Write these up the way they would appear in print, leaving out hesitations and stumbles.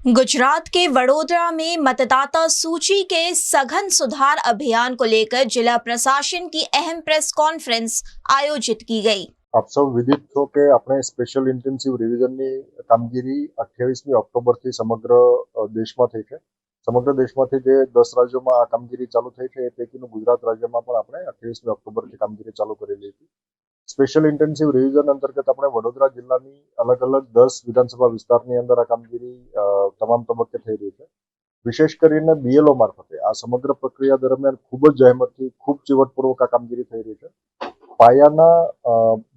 गुजरात के वडोदरा में मतदाता सूची के सघन सुधार अभियान को लेकर जिला प्रशासन की अहम प्रेस कॉन्फ्रेंस आयोजित की गई। આપ સૌ વિદિત છો કે આપણે સ્પેશિયલ ઇન્ટેન્સિવ રિવિઝનની કામગીરી 28મી ઓક્ટોબરથી સમગ્ર દેશમાં થઈ છે। સમગ્ર દેશમાંથી જે 10 રાજ્યોમાં આ કામગીરી ચાલુ થઈ છે એ પૈકીનું ગુજરાત રાજ્યમાં પણ આપણે 28મી ઓક્ટોબરથી કામગીરી ચાલુ કરેલી હતી। સ્પેશિયલ ઇન્ટેન્સિવ રિવિઝન અંતર્ગત આપણે વડોદરા જિલ્લાની અલગ અલગ 10 વિધાનસભા વિસ્તારની અંદર આ કામગીરી તમામ તબક્કે થઈ રહી છે। વિશેષ કરીને બીએલઓ મારફતે આ સમગ્ર પ્રક્રિયા દરમિયાન ખૂબ જ જહેમતથી ખૂબ ચીવટપૂર્વક આ કામગીરી થઈ રહી છે। પાયાના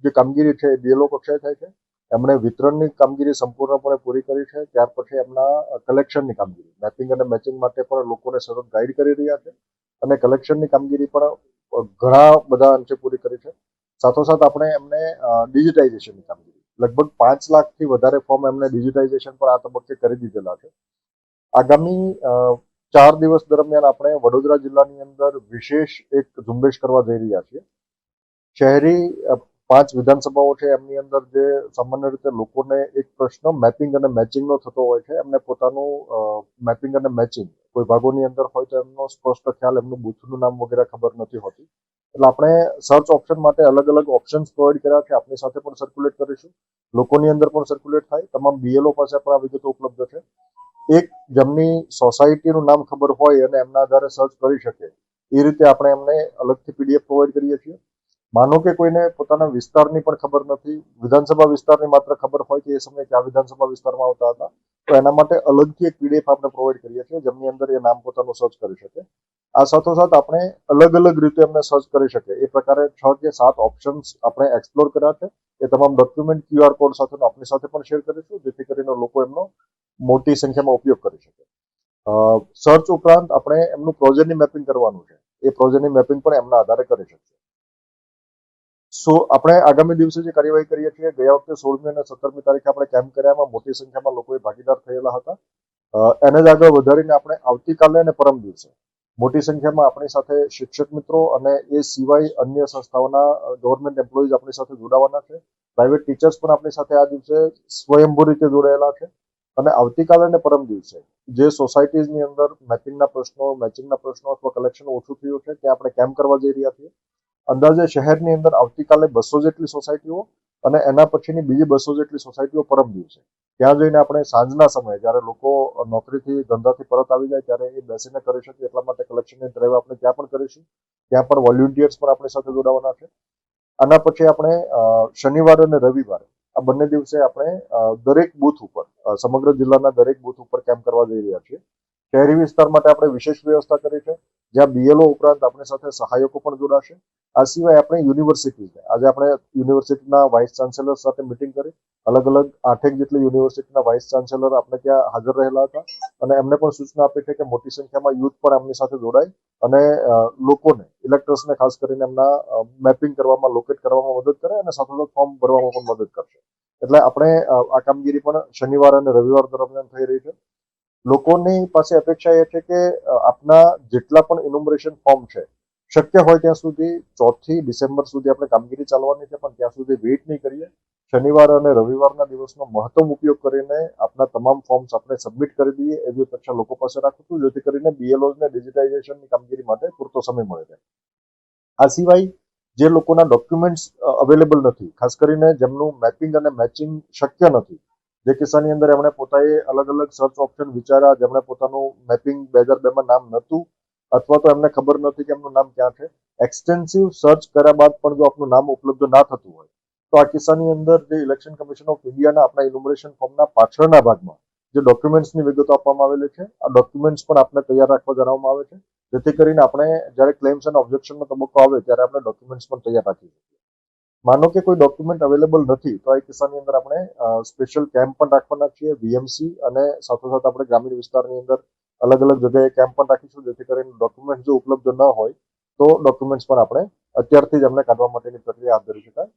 જે કામગીરી છે એ બીએલઓ કક્ષાએ થાય છે। એમણે વિતરણની કામગીરી સંપૂર્ણપણે પૂરી કરી છે। ત્યાર પછી એમના કલેક્શનની કામગીરી મેપિંગ અને મેચિંગ માટે પણ લોકોને સતત ગાઈડ કરી રહ્યા છે અને કલેક્શનની કામગીરી પણ ઘણા બધા અંશે પૂરી કરી છે। સાથોસાથ આપણે એમને ડિજિટાઇઝેશનની કામગીરી લગભગ 5 લાખથી વધારે ફોર્મ એમને ડિજિટાઇઝેશન પર આ તબક્કે કરી દીધેલા છે। આગામી 4 દિવસ દરમિયાન આપણે વડોદરા જિલ્લાની અંદર વિશેષ એક ઝુંબેશ કરવા જઈ રહ્યા છીએ। શહેરી 5 વિધાનસભાઓ છે એમની અંદર જે સામાન્ય રીતે લોકોને એક પ્રશ્ન મેપિંગ અને મેચિંગનો થતો હોય છે। એમને પોતાનું મેપિંગ અને મેચિંગ કોઈ ભાગોની અંદર હોય તો એમનો સ્પષ્ટ ખ્યાલ એમનું બૂથનું નામ વગેરે ખબર નથી હોતી। એટલે આપણે સર્ચ ઓપ્શન માટે અલગ અલગ ઓપ્શન્સ પ્રોવાઈડ કર્યા છે। આપની સાથે પણ સર્ક્યુલેટ કરીશું, લોકોની અંદર પણ સર્ક્યુલેટ થાય। તમામ બીએલઓ પાસે પણ આ વિગતો ઉપલબ્ધ છે। એક જેમની સોસાયટીનું નામ ખબર હોય અને એમના આધારે સર્ચ કરી શકે એ રીતે આપણે એમને અલગથી પીડીએફ પ્રોવાઈડ કરીએ છીએ। માનો કે કોઈને પોતાના વિસ્તારની પણ ખબર નથી, વિધાનસભા વિસ્તારની માત્ર ખબર હોય કે એ સમયે કયા વિધાનસભા વિસ્તારમાં આવતા હતા, તો એના માટે અલગથી એક પીડીએફ આપણે પ્રોવાઈડ કરીએ છીએ જેમની અંદર એ નામ પોતાનું સર્ચ કરી શકે। આ સાથોસાથ આપણે અલગ અલગ રીતે એમને સર્ચ કરી શકે એ પ્રકારે 6 કે 7 ઓપ્શન્સ આપણે એક્સપ્લોર કર્યા છે। એ તમામ ડોક્યુમેન્ટ ક્યુઆર કોડ સાથે આપણી સાથે પણ શેર કરીશું જેથી કરીને લોકો એમનો મોટી સંખ્યામાં ઉપયોગ કરી શકે। સર્ચ ઉપરાંત આપણે એમનું પ્રોજેની મેપિંગ કરવાનું છે, એ પ્રોજેની મેપિંગ પણ એમના આધારે કરી શકશે। આપણે આગામી દિવસે જે કાર્યવાહી કરીએ છીએ, ગયા વખતે 16મી અને 17મી તારીખે આપણે કેમ્પ કર્યામાં મોટી સંખ્યામાં લોકોએ ભાગીદાર થયેલા હતા। એને જ આગળ વધારીને આપણે આવતીકાલે અને પરમ દિવસે મોટી સંખ્યામાં આપણી સાથે શિક્ષક મિત્રો અને એ સિવાય અન્ય સંસ્થાઓના ગવર્મેન્ટ એમ્પ્લોઈઝ આપણી સાથે જોડાવાના છે। પ્રાઇવેટ ટીચર્સ પણ આપણી સાથે આ દિવસે સ્વયંભૂ રીતે જોડાયેલા છે। અને આવતીકાલે અને પરમ દિવસે જે સોસાયટીઝની અંદર મેપિંગના પ્રશ્નો, મેચિંગના પ્રશ્નો અથવા કલેક્શન ઓછું થયું છે ત્યાં આપણે કેમ્પ કરવા જઈ રહ્યા છીએ। અંદાજે શહેરની અંદર આવતીકાલે 200 જેટલી સોસાયટીઓ અને એના પછીની બીજી 200 જેટલી સોસાયટીઓ પરમ દિવસે ત્યાં જઈને આપણે સાંજના સમયે જ્યારે લોકો નોકરીથી ધંધાથી પરત આવી જાય ત્યારે એ બેસીને કરી શકે એટલા માટે કલેક્શનની ડ્રાઈવ આપણે ત્યાં પણ કરીશું। ત્યાં પણ વોલેન્ટિયર્સ પણ આપણી સાથે જોડાવાના છે। આના પછી આપણે શનિવારે અને રવિવારે આ બંને દિવસે આપણે દરેક બૂથ ઉપર સમગ્ર જિલ્લાના દરેક બૂથ ઉપર કેમ્પ કરવા જઈ રહ્યા છીએ। શહેરી વિસ્તાર માટે આપણે વિશેષ વ્યવસ્થા કરી છે જ્યાં બીએલઓ ઉપરાંત આપણી સાથે સહાયકો પણ જોડાશે। આ સિવાય આપણે યુનિવર્સિટીઝને આજે આપણે યુનિવર્સિટીના વાઇસ ચાન્સેલર સાથે મિટિંગ કરી અલગ અલગ 8 જેટલી યુનિવર્સિટીના વાઇસ ચાન્સેલર આપણે ત્યાં હાજર રહેલા હતા અને એમને પણ સૂચના આપી છે કે મોટી સંખ્યામાં યુથ પણ એમની સાથે જોડાય અને લોકોને ઇલેક્ટર્સને ખાસ કરીને એમના મેપિંગ કરવામાં, લોકેટ કરવામાં મદદ કરે અને સાથોસાથ ફોર્મ ભરવામાં પણ મદદ કરશે। એટલે આપણે આ કામગીરી પણ શનિવાર અને રવિવાર દરમિયાન થઈ રહી છે। લોકોની પાસે અપેક્ષા એ છે કે આપના જેટલા પણ ઇન્યુમરેશન ફોર્મ છે શક્ય હોય ત્યાં સુધી 4 ડિસેમ્બર સુધી આપણે કામગીરી ચાલવાની છે, પણ ત્યાં સુધી વેઇટ નહીં કરીએ। શનિવાર અને રવિવારના દિવસનો મહત્તમ ઉપયોગ કરીને આપના તમામ ફોર્મ્સ આપણે સબમિટ કરી દઈએ એવી અપેક્ષા લોકો પાસે રાખું છું જેથી કરીને બીએલઓઝને ડિજિટાઇઝેશનની કામગીરી માટે પૂરતો સમય મળે છે। આ સિવાય જે લોકોના ડોક્યુમેન્ટ્સ અવેલેબલ નથી, ખાસ કરીને જેમનું મેપિંગ અને મેચિંગ શક્ય નથી, જે કિસ્સાની અંદર એમણે પોતાએ અલગ અલગ સર્ચ ઓપ્શન વિચાર્યા, જેમણે પોતાનું મેપિંગ 2002માં નામ નહોતું અથવા તો એમને ખબર નથી કે એમનું નામ ક્યાં છે, એક્સટેન્સિવ સર્ચ કર્યા બાદ પણ જો આપનું નામ ઉપલબ્ધ ના થતું હોય તો આ કિસ્સાની અંદર જે ઇલેક્શન કમિશન ઓફ ઇન્ડિયાના આપણા ઇન્યુમરેશન ફોર્મના પાછળના ભાગમાં જે ડોક્યુમેન્ટ્સની વિગતો આપવામાં આવેલી છે આ ડોક્યુમેન્ટ્સ પણ આપણે તૈયાર રાખવા જણાવવામાં આવે છે જેથી કરીને આપણે જ્યારે ક્લેમ્સ અને ઓબ્જેક્શનનો તબક્કો આવે ત્યારે આપણે ડોક્યુમેન્ટ્સ પણ તૈયાર રાખી શકીએ। માનો કે કોઈ ડોક્યુમેન્ટ અવેલેબલ નથી તો આ કિસ્સાની અંદર આપણે સ્પેશિયલ કેમ્પ પણ રાખવાના છીએ વીએમસી અને સાથોસાથ આપણે ગ્રામીણ વિસ્તારની અંદર અલગ અલગ જગ્યાએ કેમ્પ પણ રાખીશું જેથી કરીને ડોક્યુમેન્ટ જો ઉપલબ્ધ ન હોય તો ડોક્યુમેન્ટ્સ પણ આપણે અત્યારથી જ એમને કાઢવા માટેની પ્રક્રિયા હાથ ધરી શકાય।